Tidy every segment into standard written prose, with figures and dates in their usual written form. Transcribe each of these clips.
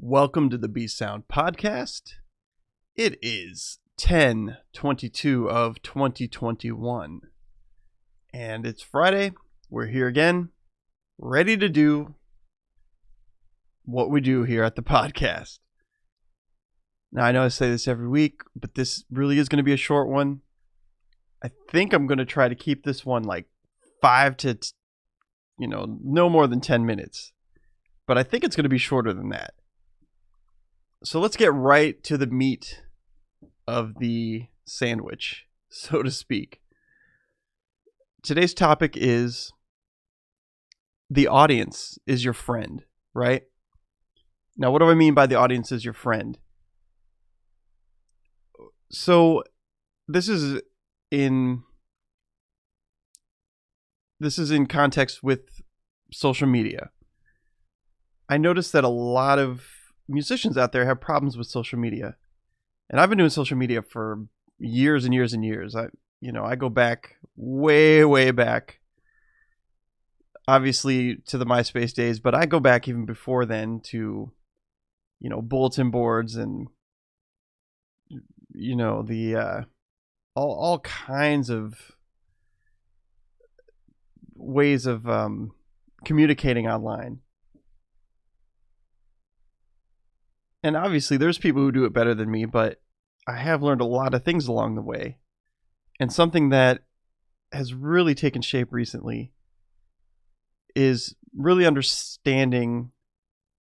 Welcome to the B Sound Podcast. It is 10/22 of 2021, and it's Friday. We're here again, ready to do what we do here at the podcast. Now, I know I say this every week, but this really is going to be a short one. I think I'm going to try to keep this one like 5 to, no more than 10 minutes. But I think it's going to be shorter than that. So let's get right to the meat of the sandwich, so to speak. Today's topic is the audience is your friend, right? Now, what do I mean by the audience is your friend? So this is in context with social media. I noticed that a lot of musicians out there have problems with social media. And I've been doing social media for years and years and years. I go back way back, obviously to the MySpace days, but I go back even before then to, bulletin boards and, the all kinds of ways of communicating online. And obviously there's people who do it better than me, but I have learned a lot of things along the way. And something that has really taken shape recently is really understanding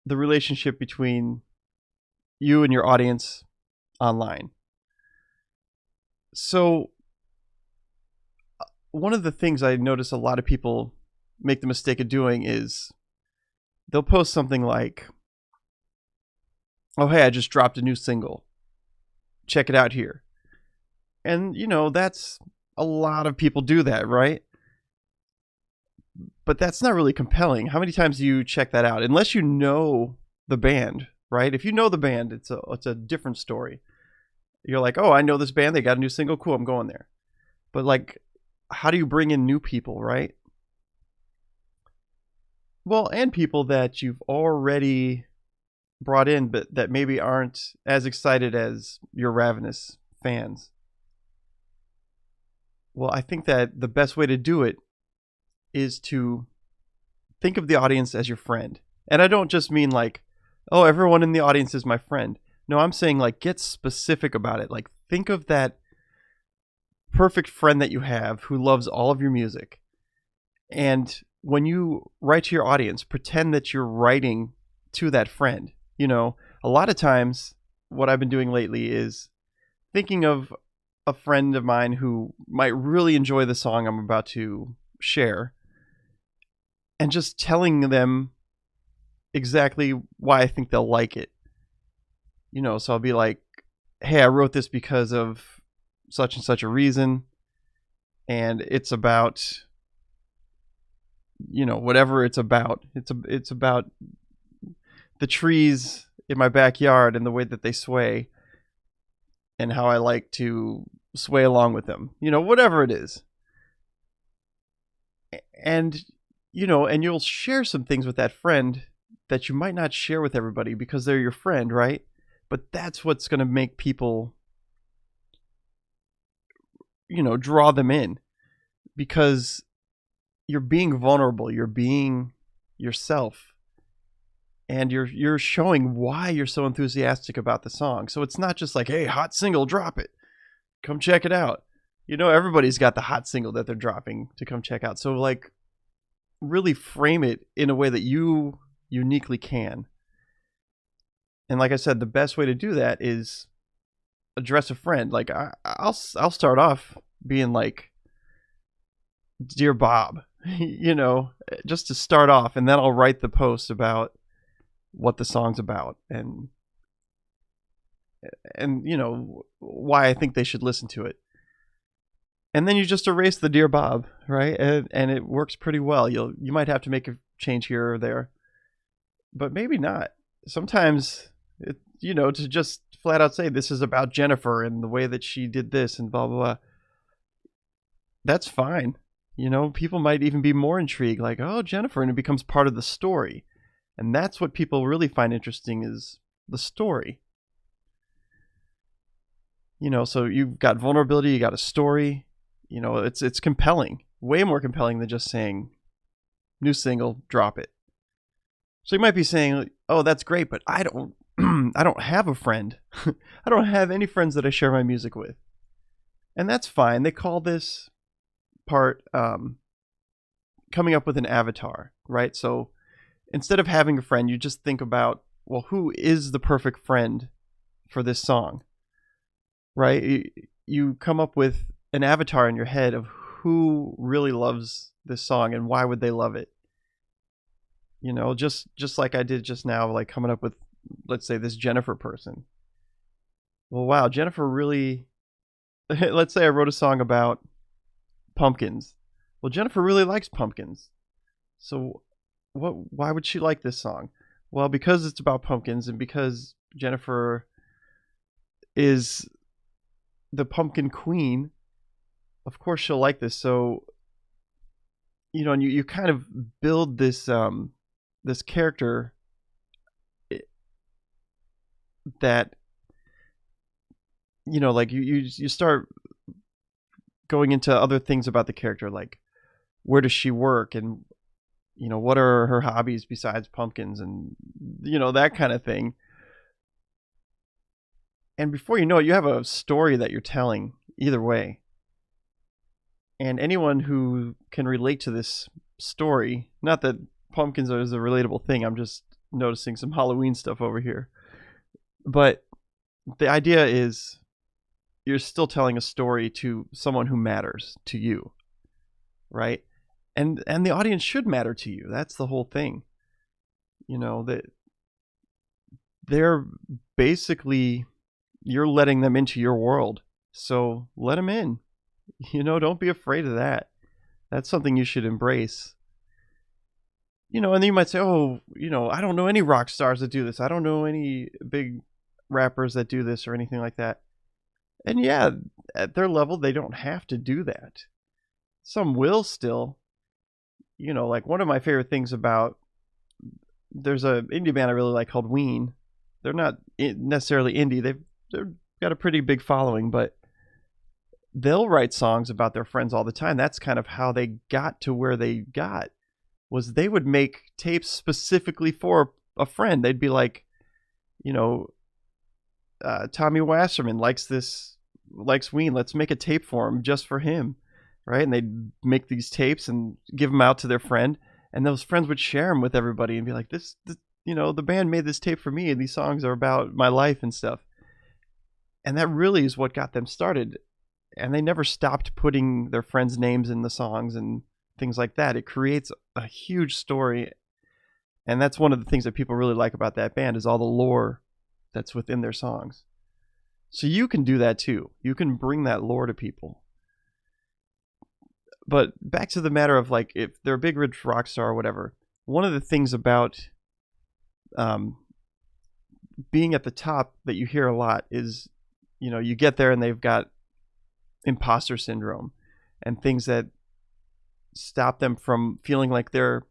the relationship between you and your audience online. So one of the things I notice a lot of people make the mistake of doing is they'll post something like, "Oh, hey, I just dropped a new single. Check it out here." And, that's a lot of people do that, right? But that's not really compelling. How many times do you check that out? Unless you know the band, right? If you know the band, it's a different story. You're like, "Oh, I know this band. They got a new single. Cool, I'm going there." But how do you bring in new people, right? Well, and people that you've already brought in, but that maybe aren't as excited as your ravenous fans. Well, I think that the best way to do it is to think of the audience as your friend. And I don't just mean oh, everyone in the audience is my friend. No, I'm saying get specific about it. Think of that perfect friend that you have who loves all of your music. And when you write to your audience, pretend that you're writing to that friend. A lot of times what I've been doing lately is thinking of a friend of mine who might really enjoy the song I'm about to share and just telling them exactly why I think they'll like it. So I'll be like, "Hey, I wrote this because of such and such a reason, and it's about, whatever it's about. It's about the trees in my backyard and the way that they sway and how I like to sway along with them, whatever it is." And, and you'll share some things with that friend that you might not share with everybody because they're your friend, right? But that's what's going to make people, draw them in, because you're being vulnerable, you're being yourself. And you're showing why you're so enthusiastic about the song. So it's not just "Hey, hot single, drop it. Come check it out." Everybody's got the hot single that they're dropping to come check out. So really frame it in a way that you uniquely can. And like I said, the best way to do that is address a friend. I'll start off being "Dear Bob," just to start off, and then I'll write the post about what the song's about and why I think they should listen to it. And then you just erase the "Dear Bob," right? And it works pretty well. You might have to make a change here or there, but maybe not. Sometimes to just flat out say, "This is about Jennifer and the way that she did this and blah blah blah." That's fine. People might even be more intrigued, "Oh, Jennifer," and it becomes part of the story. And that's what people really find interesting, is the story. So you've got vulnerability, you got a story. It's compelling, way more compelling than just saying, new single, drop it. So you might be saying, oh, that's great, but I don't I don't have a friend. I don't have any friends that I share my music with. And that's fine. They call this part coming up with an avatar, right? So instead of having a friend, you just think about, well, who is the perfect friend for this song, right? You come up with an avatar in your head of who really loves this song and why would they love it. Just like I did just now, like coming up with, let's say, this Jennifer person. Well, wow, Jennifer really, let's say I wrote a song about pumpkins. Well, Jennifer really likes pumpkins. So why would she like this song? Well, because it's about pumpkins and because Jennifer is the pumpkin queen, of course she'll like this. So, and you kind of build this this character that, like you start going into other things about the character, like where does she work and what are her hobbies besides pumpkins and that kind of thing. And before you know it, you have a story that you're telling either way. And anyone who can relate to this story, not that pumpkins is a relatable thing, I'm just noticing some Halloween stuff over here. But the idea is you're still telling a story to someone who matters to you, right? And the audience should matter to you. That's the whole thing. That they're basically, you're letting them into your world. So let them in. Don't be afraid of that. That's something you should embrace. And then you might say, oh, I don't know any rock stars that do this. I don't know any big rappers that do this or anything like that. And yeah, at their level, they don't have to do that. Some will still. Like one of my favorite things about, there's a indie band I really like called Ween. They're not necessarily indie. They've got a pretty big following, but they'll write songs about their friends all the time. That's kind of how they got to where they got, was they would make tapes specifically for a friend. They'd be like, Tommy Wasserman likes Ween. Let's make a tape for him just for him, right? And they'd make these tapes and give them out to their friend, and those friends would share them with everybody and be like, this the band made this tape for me, and these songs are about my life and stuff. And that really is what got them started. And they never stopped putting their friends' names in the songs and things like that. It creates a huge story. And that's one of the things that people really like about that band, is all the lore that's within their songs. So you can do that too. You can bring that lore to people. But back to the matter of, like, if they're a big rich rock star or whatever, one of the things about being at the top that you hear a lot is, you get there and they've got imposter syndrome and things that stop them from feeling like they're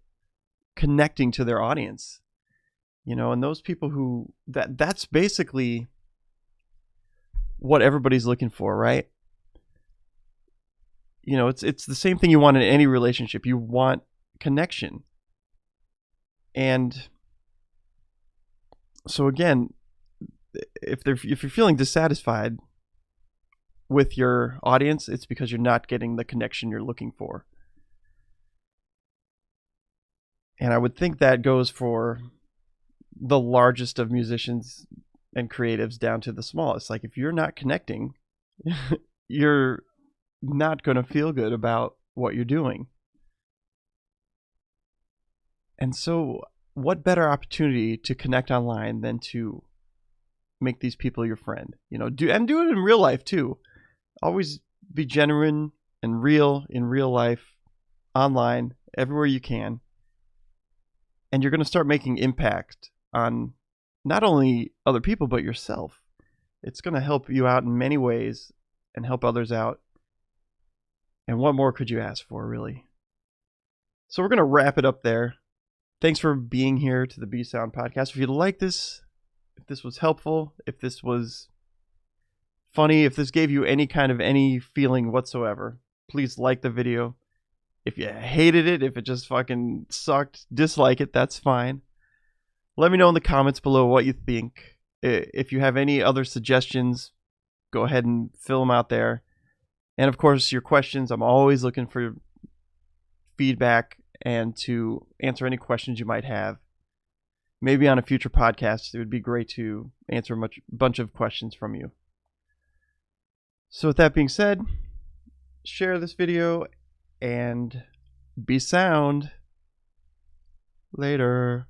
connecting to their audience. And those people who, that's basically what everybody's looking for, right? It's the same thing you want in any relationship. You want connection. And so again, if you're feeling dissatisfied with your audience, it's because you're not getting the connection you're looking for. And I would think that goes for the largest of musicians and creatives down to the smallest. Like, if you're not connecting, you're not going to feel good about what you're doing. And so what better opportunity to connect online than to make these people your friend? Do it in real life too. Always be genuine and real in real life, online, everywhere you can. And you're going to start making impact on not only other people, but yourself. It's going to help you out in many ways and help others out. And what more could you ask for, really? So we're going to wrap it up there. Thanks for being here to the B Sound Podcast. If you like this if this was helpful, if this was funny, if this gave you any kind of any feeling whatsoever, please like the video. If you hated it, if it just fucking sucked, dislike it, that's fine. Let me know in the comments below what you think. If you have any other suggestions, go ahead and fill them out there. And of course, your questions. I'm always looking for feedback and to answer any questions you might have. Maybe on a future podcast, it would be great to answer a bunch of questions from you. So with that being said, share this video and be sound. Later.